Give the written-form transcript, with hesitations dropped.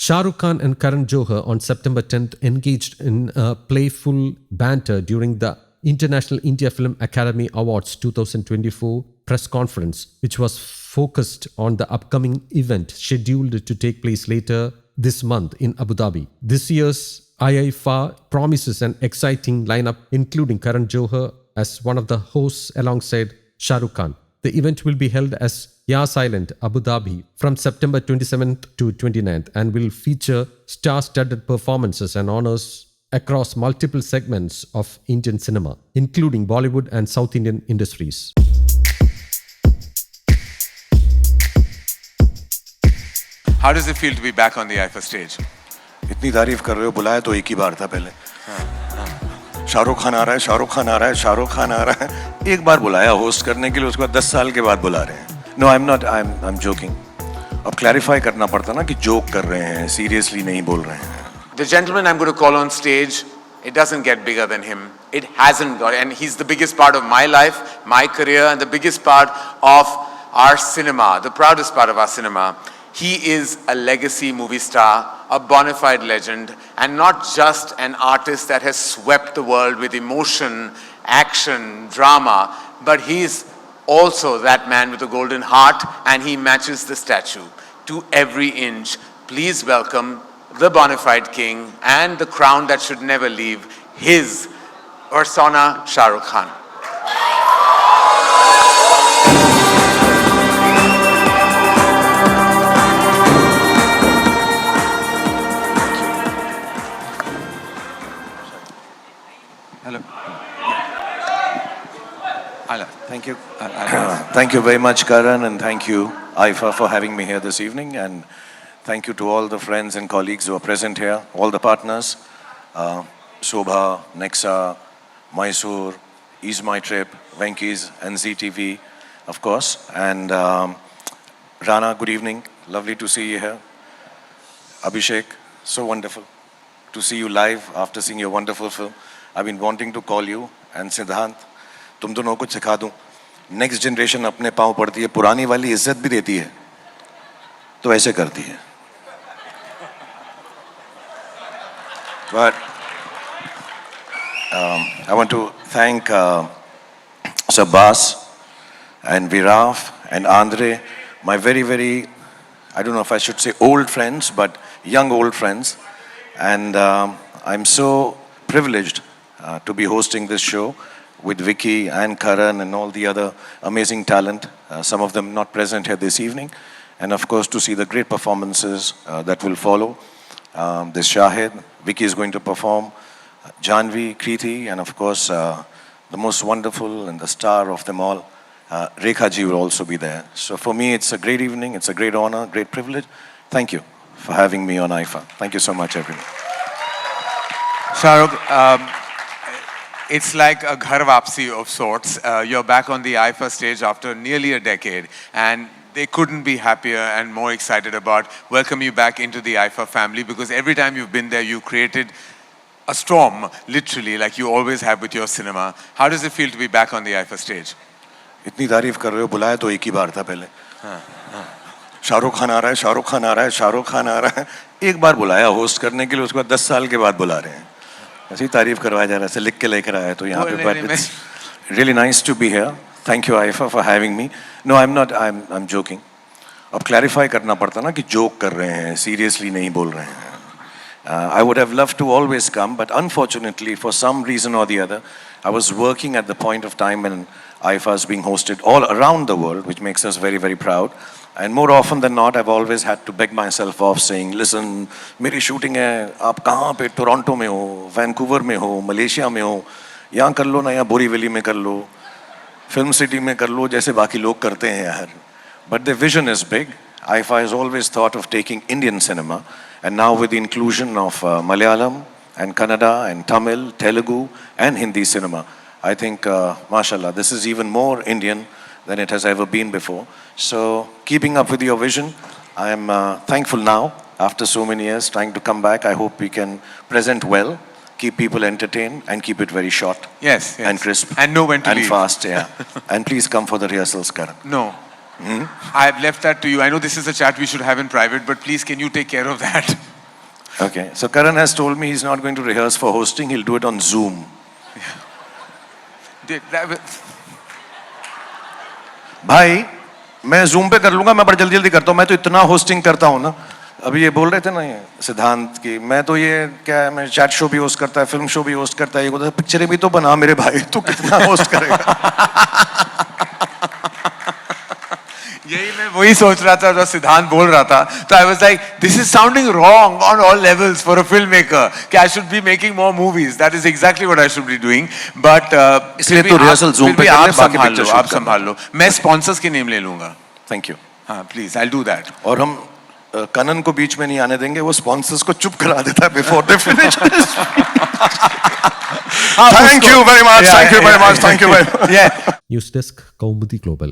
Shah Rukh Khan and Karan Johar on September 10th engaged in a playful banter during the International India Film Academy Awards 2024 press conference, which was focused on the upcoming event scheduled to take place later this month in Abu Dhabi. This year's IIFA promises an exciting lineup, including Karan Johar as one of the hosts alongside Shah Rukh Khan. The event will be held as Yas Island, Abu Dhabi from September 27th to 29th and will feature star-studded performances and honors across multiple segments of Indian cinema, including Bollywood and South Indian industries. How does it feel to be back on the IIFA stage? इतनी तारीफ कर रहे हो, बुलाया तो एक ही बार था पहले. शाहरुख खान आ रहा है, शाहरुख खान आ रहा है, शाहरुख खान आ रहा है. एक बार बुलाया होस्ट करने के लिए, उसके बाद 10 साल के बाद बुला रहे हैं. No, I'm joking. अब क्लैरिफाई करना पड़ता ना कि जोक कर रहे हैं, सीरियसली नहीं बोल रहे हैं. The gentleman I'm going to call on stage, it doesn't get bigger than him. It hasn't got, and he's the biggest part of my life, my career, and the biggest part of our cinema, the proudest part of our cinema. He is a legacy movie star, a bona fide legend, and not just an artist that has swept the world with emotion, action, drama, but he's also that man with a golden heart, and he matches the statue to every inch. Please welcome the bona fide king and the crown that should never leave, his persona, Shah Rukh Khan. Hello. Thank you. Thank you very much, Karan, and thank you, IIFA, for having me here this evening. And thank you to all the friends and colleagues who are present here, all the partners, Shobha, Nexa, Mysore, Ease My Trip, Venky's, and ZTV, of course. And Rana, good evening. Lovely to see you here. Abhishek, so wonderful to see you live after seeing your wonderful film. I've been wanting to call you. And Siddhant, तुम दोनों को सिखा दूं. Next generation अपने पाँव पड़ती है, पुरानी वाली इज्जत भी देती है, तो ऐसे करती है. But I want to thank Sabbas and Viraf and Andre, my very, very, I don't know if I should say old friends, but young old friends. And I'm so privileged to be hosting this show with Vicky and Karan and all the other amazing talent, some of them not present here this evening. And of course, to see the great performances that will follow. This Shahid, Vicky is going to perform, Janvi, Kriti, and of course, the most wonderful and the star of them all, Rekha ji will also be there. So for me, it's a great evening, it's a great honor, great privilege. Thank you for having me on IIFA. Thank you so much, everyone. Shah Rukh, it's like a ghar wapsi of sorts. You're back on the IIFA stage after nearly a decade, and they couldn't be happier and more excited about welcoming you back into the IIFA family, because every time you've been there, you've created a storm, literally, like you always have with your cinema. How does it feel to be back on the IIFA stage? इतनी तारीफ कर रहे हो, बुलाया तो एक ही बार था पहले. शाहरुख खान आ रहा है, शाहरुख खान आ रहा है, शाहरुख खान आ रहा है. एक बार बुलाया होस्ट करने के लिए, उसके बाद 10 साल के बाद बुला रहे हैं. ऐसी तारीफ करवाया जा रहा है, ऐसे लिख के लेकर आया तो यहाँ पे. But it's really nice to be here. Thank you, IIFA, for having me. No, I'm joking. अब क्लैरिफाई करना पड़ता ना कि जोक कर रहे हैं, सीरियसली नहीं बोल रहे हैं. I would have loved to always come, but unfortunately, for some reason or the other, I was working at the point of time when IIFA is being hosted all around the world, which makes us very, very proud. And more often than not, I've always had to beg myself off saying, listen, मेरी shooting है, आप कहाँ पे, Toronto में हो, Vancouver में हो, Malaysia में हो, यहाँ कर लो ना, या बोरीवली में कर लो, फिल्म सिटी में कर लो, जैसे बाकी लोग करते हैं यार. But the vision is big. IIFA has always thought of taking Indian cinema, and now with the inclusion of Malayalam and Kannada and Tamil, Telugu and Hindi cinema, I think, mashallah, this is even more Indian than it has ever been before. So, keeping up with your vision, I am thankful now, after so many years, trying to come back. I hope we can present well, keep people entertained, and keep it very short. Yes. And crisp. And know when to and leave. fast, yeah. And please come for the rehearsals, Karan. No. I've left that to you. I know this is a chat we should have in private, but please, can you take care of that? Okay, so Karan has told me he's not going to rehearse for hosting, he'll do it on Zoom. भाई मैं Zoom पे कर लूंगा, मैं बड़ा जल्दी जल्दी करता हूँ, मैं तो इतना होस्टिंग करता हूँ ना. अभी ये बोल रहे थे ना ये सिद्धांत की, मैं तो ये क्या है, मैं चैट शो भी होस्ट करता है, फिल्म शो भी होस्ट करता है, ये बोलता है पिक्चरें भी तो बना मेरे भाई, तू कितना होस्ट करेगा. यही मैं वही सोच रहा था जो सिद्धांत बोल रहा था. तो I was like this is sounding wrong on all levels for a filmmaker कि I should be making more movies. That is exactly what I should be doing. But इसलिए तो रिहर्सल Zoom पे आप करने, बाकी संभाल picture लो, shoot आप संभाल लो. मैं स्पॉन्सर्स की नेम ले लूंगा. Thank you. हाँ प्लीज आई डू दैट. और हम कनन को बीच में नहीं आने देंगे, वो स्पॉन्सर्स को चुप करा देता है before they finish. Thank you very much. Thank you very much. Thank you very much. Yeah. News desk Kaumudi global.